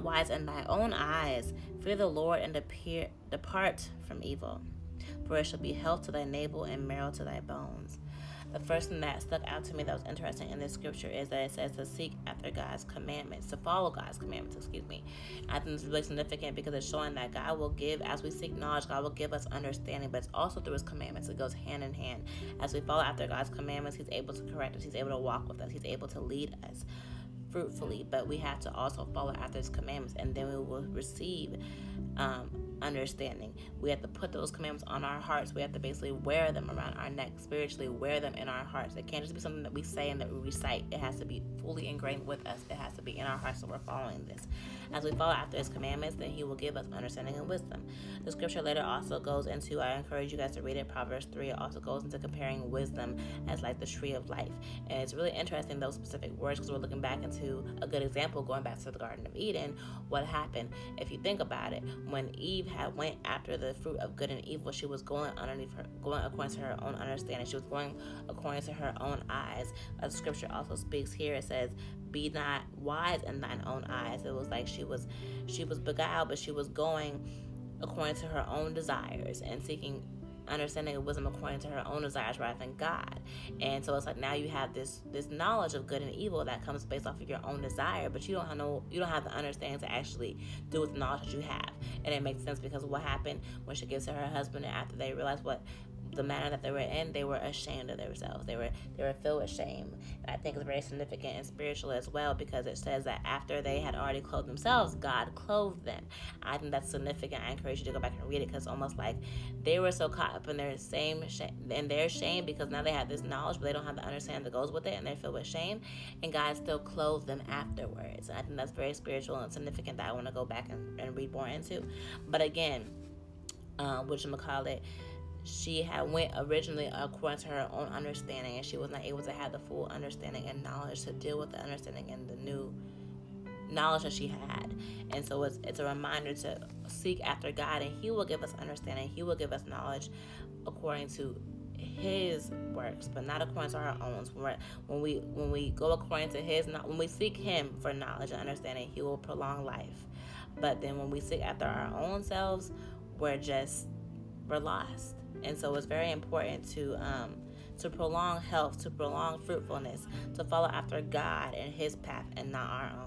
wise in thy own eyes. Fear the Lord and depart from evil. For it shall be health to thy navel and marrow to thy bones. The first thing that stuck out to me that was interesting in this scripture is that it says to seek after God's commandments, to follow God's commandments, I think it's really significant because it's showing that God will give, as we seek knowledge, God will give us understanding, but it's also through his commandments. It goes hand in hand. As we follow after God's commandments, he's able to correct us. He's able to walk with us. He's able to lead us fruitfully, but we have to also follow after his commandments, and then we will receive understanding. We have to put those commandments on our hearts. We have to basically wear them around our neck, spiritually wear them in our hearts. It can't just be something that we say and that we recite. It has to be fully ingrained with us. It has to be in our hearts that we're following this. As we follow after his commandments, then he will give us understanding and wisdom. The scripture later also goes into, I encourage you guys to read it, Proverbs 3. It also goes into comparing wisdom as like the tree of life. And it's really interesting, those specific words, because we're looking back into a good example, going back to the Garden of Eden. What happened, if you think about it, when Eve had went after the fruit of good and evil, she was going according to her own understanding. She was going according to her own eyes. As the scripture also speaks here, it says, be not wise in thine own eyes. It was like she was beguiled, but she was going according to her own desires and seeking understanding of wisdom according to her own desires rather than God. And so it's like now you have this knowledge of good and evil that comes based off of your own desire, but you don't have the understanding to actually do with the knowledge that you have. And it makes sense because of what happened when she gives to her husband, and after they realized what the manner that they were in, they were ashamed of themselves. They were filled with shame. And I think it's very significant and spiritual as well, because it says that after they had already clothed themselves, God clothed them. I think that's significant. I encourage you to go back and read it, because it's almost like they were so caught up in their shame, because now they have this knowledge, but they don't have the understanding that goes with it, and they're filled with shame, and God still clothed them afterwards. And I think that's very spiritual and significant that I want to go back and read more into. But again, whatchamacallit, she had went originally according to her own understanding, and she was not able to have the full understanding and knowledge to deal with the understanding and the new knowledge that she had. And so it's a reminder to seek after God, and he will give us understanding. He will give us knowledge according to his works, but not according to our own. When we go according to when we seek him for knowledge and understanding, he will prolong life. But then when we seek after our own selves, we're lost. And so it's very important to prolong health, to prolong fruitfulness, to follow after God and his path and not our own.